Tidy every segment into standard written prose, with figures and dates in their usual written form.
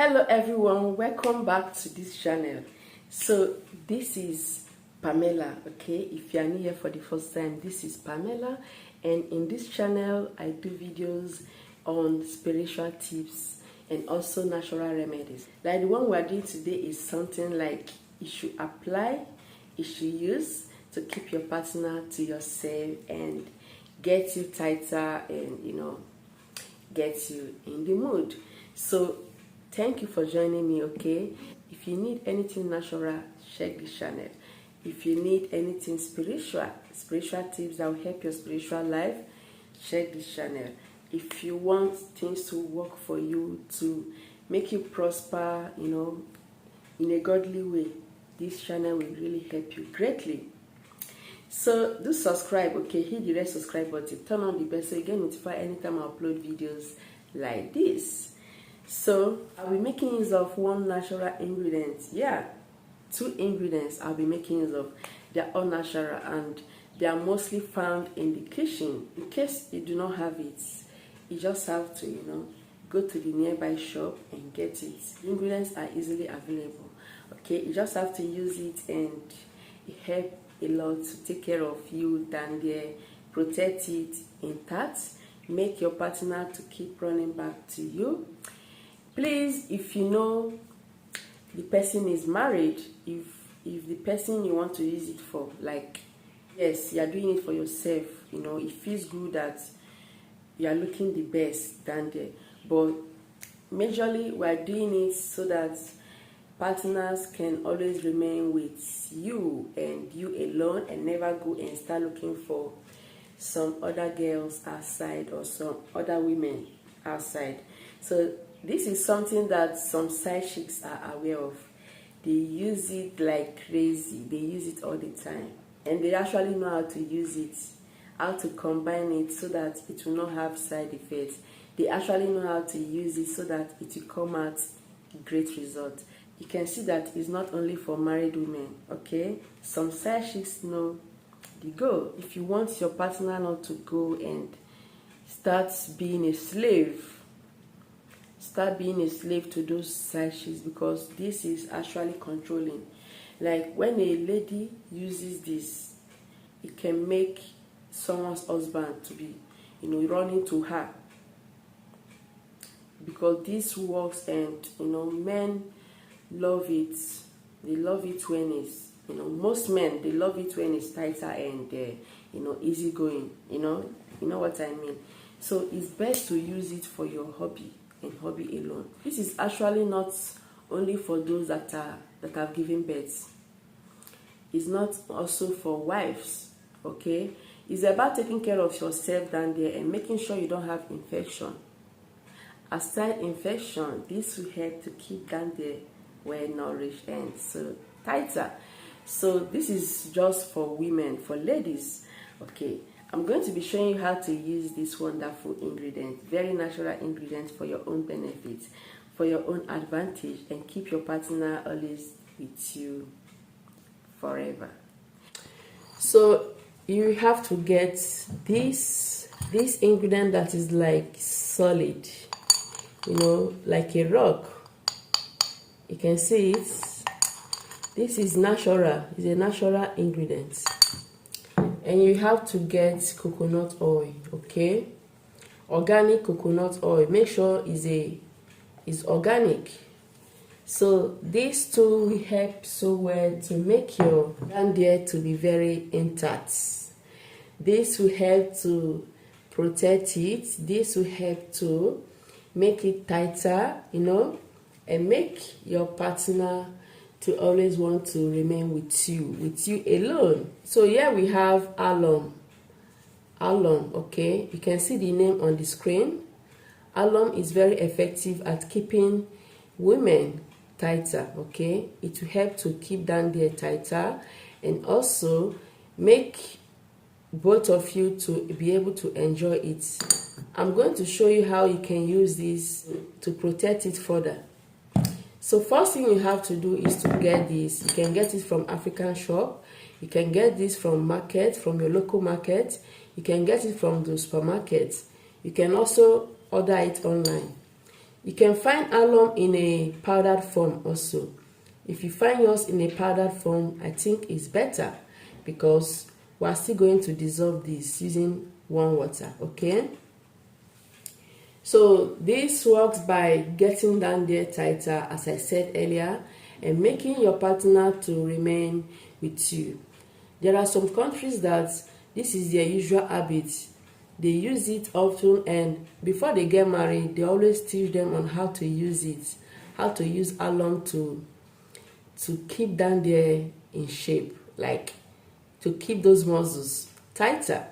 Hello everyone, welcome back to this channel. So this is Pamela. Okay, if you are new here for the first time, this is Pamela, and in this channel I do videos on spiritual tips and also natural remedies. Like the one we are doing today is something like you should apply, you should use to keep your partner to yourself and get you tighter and get you in the mood. So thank you for joining me. Okay, if you need anything natural, check this channel. If you need anything spiritual tips that will help your spiritual life, check this channel. If you want things to work for you, to make you prosper, in a godly way, this channel will really help you greatly. So do subscribe. Okay, hit the red subscribe button, turn on the bell so you get notified anytime I upload videos like this. So I'll be making use of one natural ingredient. Yeah, two ingredients I'll be making use of. They're all natural and they are mostly found in the kitchen. In case you do not have it, you just have to go to the nearby shop and get it. The ingredients are easily available. Okay, you just have to use it and it helps a lot to take care of you, than they protect it intact, make your partner to keep running back to you. Please, if you know the person is married, if the person you want to use it for, like, yes, you are doing it for yourself, it feels good that you are looking the best than there, but majorly we are doing it so that partners can always remain with you and you alone, and never go and start looking for some other girls outside or some other women outside. So this is something that some side chicks are aware of. They use it like crazy. They use it all the time, and they actually know how to use it, how to combine it so that it will not have side effects. They actually know how to use it so that it will come out great result. You can see that it's not only for married women. Okay, some side chicks know the go. If you want your partner not to go and start being a slave to those side chicks, because this is actually controlling. Like when a lady uses this, it can make someone's husband to be running to her, because this works, and men love it. They love it when it's most men, they love it when it's tighter and easy going. You know what I mean. So it's best to use it for your hobby and hobby alone. This is actually not only for those that have given birth. It's not also for wives. Okay, it's about taking care of yourself down there and making sure you don't have infection. Aside infection, this will help to keep down there well nourished and so tighter. So this is just for women. For ladies, okay, I'm going to be showing you how to use this wonderful ingredient, very natural ingredient, for your own benefit, for your own advantage, and keep your partner always with you forever. So you have to get this ingredient that is like solid, like a rock. You can see it. This is natural. It's a natural ingredient. And you have to get coconut oil. Okay, organic coconut oil. Make sure it's organic. So these two will help so well to make your glands to be very intact. This will help to protect it. This will help to make it tighter, and make your partner to always want to remain with you alone. So here we have alum. Okay, you can see the name on the screen. Alum is very effective at keeping women tighter. Okay, it will help to keep down there tighter, and also make both of you to be able to enjoy it. I'm going to show you how you can use this to protect it further. So first thing you have to do is to get this. You can get it from African shop. You can get this from market, from your local market. You can get it from the supermarkets. You can also order it online. You can find alum in a powdered form also. If you find yours in a powdered form, I think it's better because we are still going to dissolve this using warm water, okay? So this works by getting down there tighter, as I said earlier, and making your partner to remain with you. There are some countries that this is their usual habit. They use it often, and before they get married, they always teach them on how to use it, how to use alum to keep down there in shape, like to keep those muscles tighter.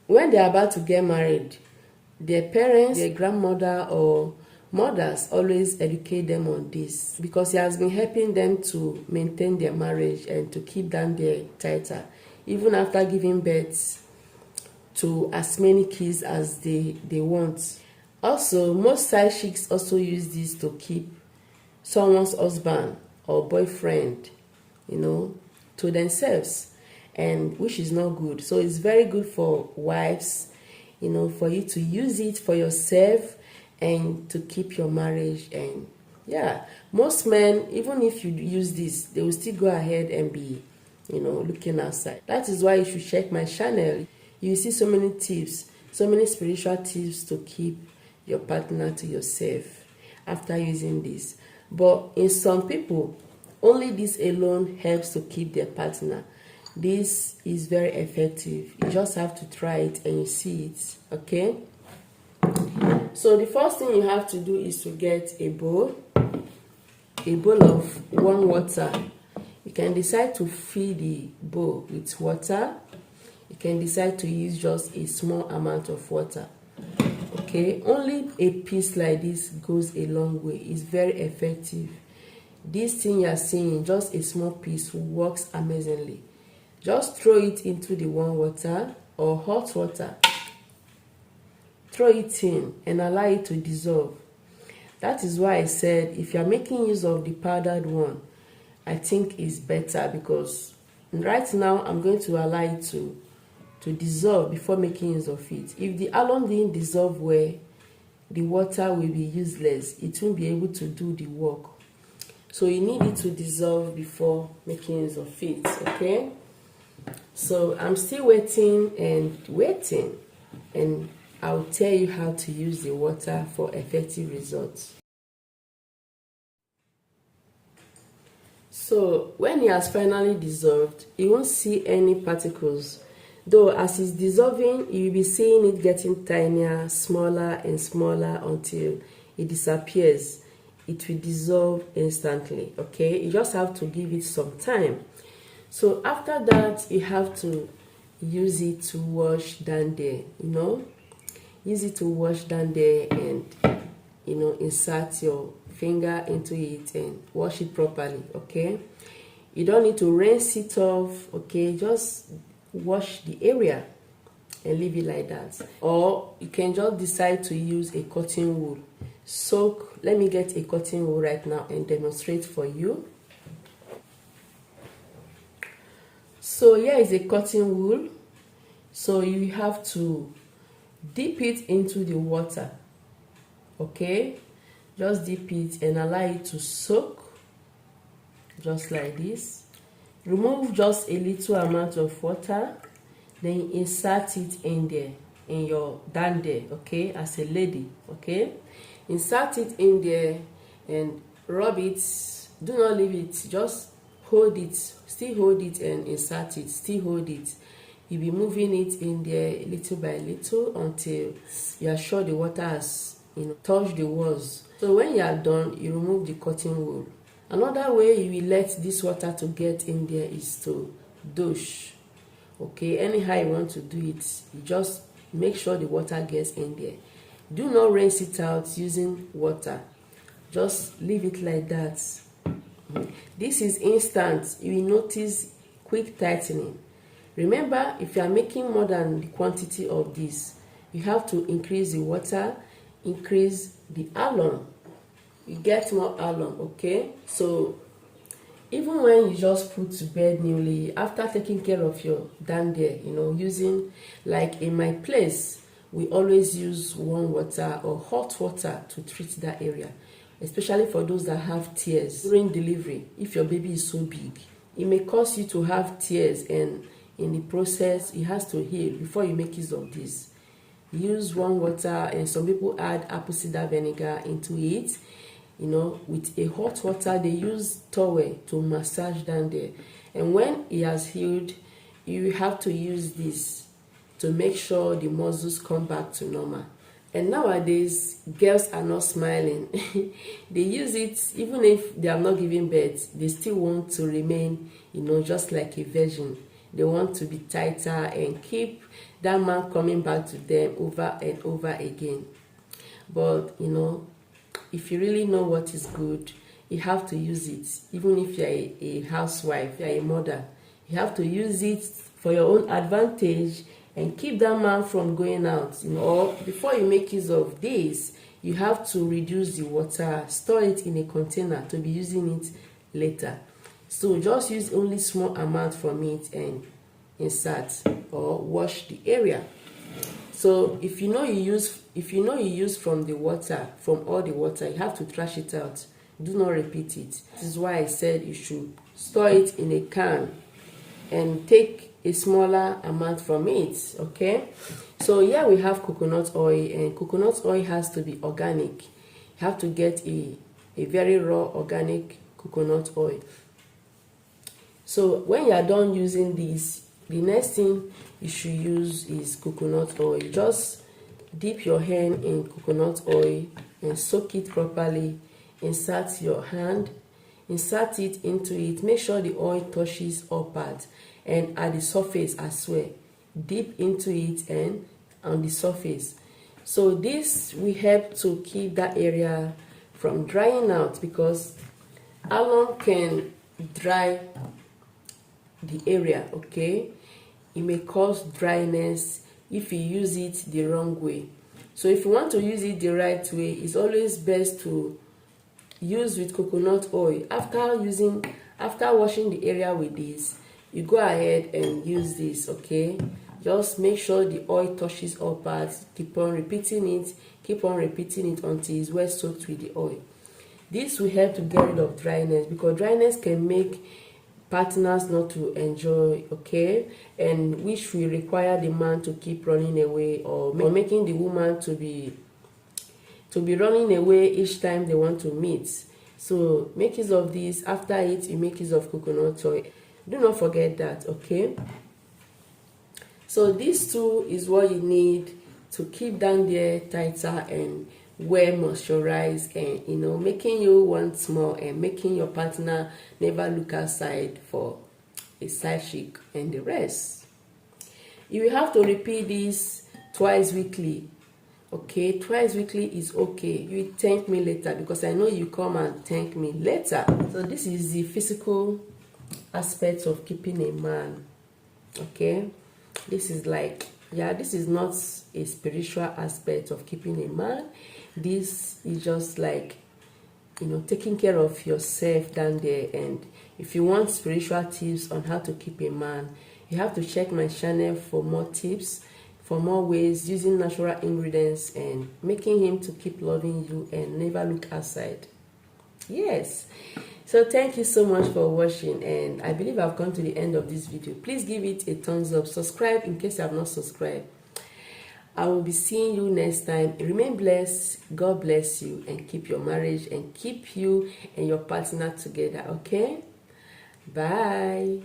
When they're about to get married, their parents, their grandmother or mothers always educate them on this because it has been helping them to maintain their marriage and to keep down there tighter, even after giving birth to as many kids as they want. Also, most side chicks also use this to keep someone's husband or boyfriend, to themselves, and which is not good. So it's very good for wives, for you to use it for yourself and to keep your marriage. And yeah, most men, even if you use this, they will still go ahead and be, looking outside. That is why you should check my channel. You see so many tips, so many spiritual tips to keep your partner to yourself after using this. But in some people, only this alone helps to keep their partner. This is very effective. You just have to try it and you see it, okay? So the first thing you have to do is to get a bowl of warm water. You can decide to fill the bowl with water. You can decide to use just a small amount of water, okay? Only a piece like this goes a long way. It's very effective. This thing you are seeing, just a small piece, works amazingly. Just throw it into the warm water or hot water. Throw it in and allow it to dissolve. That is why I said if you are making use of the powdered one, I think it's better because right now I'm going to allow it to dissolve before making use of it. If the alum didn't dissolve well, the water will be useless. It won't be able to do the work. So you need it to dissolve before making use of it, okay? So I'm still waiting, and I'll tell you how to use the water for effective results. So when it has finally dissolved, you won't see any particles. Though as it's dissolving, you'll be seeing it getting tinier, smaller and smaller until it disappears. It will dissolve instantly, okay? You just have to give it some time. So after that, you have to use it to wash down there, Use it to wash down there and, insert your finger into it and wash it properly, okay? You don't need to rinse it off, okay? Just wash the area and leave it like that. Or you can just decide to use a cotton wool. Let me get a cotton wool right now and demonstrate for you. So here is a cotton wool. So you have to dip it into the water, okay? Just dip it and allow it to soak, just like this. Remove just a little amount of water, then insert it in there, in your down there, okay, as a lady, okay? Insert it in there and rub it. Do not leave it, just hold it, still hold it and insert it, still hold it. You'll be moving it in there little by little until you are sure the water has touched the walls. So when you are done, you remove the cotton wool. Another way you will let this water to get in there is to douche, okay? Anyhow you want to do it, you just make sure the water gets in there. Do not rinse it out using water, just leave it like that. This is instant. You will notice quick tightening. Remember, if you are making more than the quantity of this, you have to increase the water, increase the alum. You get more alum, okay? So even when you just put to bed newly, after taking care of your down there, using, like in my place we always use warm water or hot water to treat that area, especially for those that have tears during delivery. If your baby is so big, it may cause you to have tears, and in the process it has to heal before you make use of this. Use warm water, and some people add apple cider vinegar into it. With a hot water, they use towel to massage down there, and when it has healed, you have to use this to make sure the muscles come back to normal. And nowadays, girls are not smiling. They use it even if they are not giving birth. They still want to remain, just like a virgin. They want to be tighter and keep that man coming back to them over and over again. But, if you really know what is good, you have to use it. Even if you're a housewife, you're a mother, you have to use it for your own advantage and keep that man from going out. Or before you make use of this, you have to reduce the water, store it in a container to be using it later. So just use only small amount from it and insert or wash the area. So if you use from the water, from all the water, you have to trash it out. Do not repeat it. This is why I said you should store it in a can and take a smaller amount from it. Okay, so here we have coconut oil, and coconut oil has to be organic. You have to get a very raw organic coconut oil. So when you are done using this, the next thing you should use is coconut oil. Just dip your hand in coconut oil and soak it properly. Insert your hand, insert it into it. Make sure the oil touches all parts and at the surface as well. Dip into it and on the surface. So this will help to keep that area from drying out, because alum can dry the area. Okay, it may cause dryness if you use it the wrong way. So if you want to use it the right way, it's always best to use with coconut oil. After washing the area with this, you go ahead and use this. Okay, just make sure the oil touches all parts. Keep on repeating it until it's well soaked with the oil. This will help to get rid of dryness, because dryness can make partners not to enjoy, okay, and which will require the man to keep running away, or making the woman to be running away each time they want to meet. So make use of this. After it, you make use of coconut oil. Do not forget that. Okay, so this too is what you need to keep down there tighter and well moisturized, and making you want more, and making your partner never look outside for a side chick and the rest. You will have to repeat this twice weekly. Okay, twice weekly is okay. You thank me later, because I know you come and thank me later. So this is the physical aspect of keeping a man. Okay, this is like, this is not a spiritual aspect of keeping a man. This is just like, taking care of yourself down there. And if you want spiritual tips on how to keep a man, you have to check my channel for more tips, for more ways using natural ingredients and making him to keep loving you and never look outside. Yes, so thank you so much for watching, and I believe I've come to the end of this video. Please give it a thumbs up, subscribe in case you have not subscribed. I will be seeing you next time. Remain blessed, God bless you, and keep your marriage and keep you and your partner together. Okay, bye.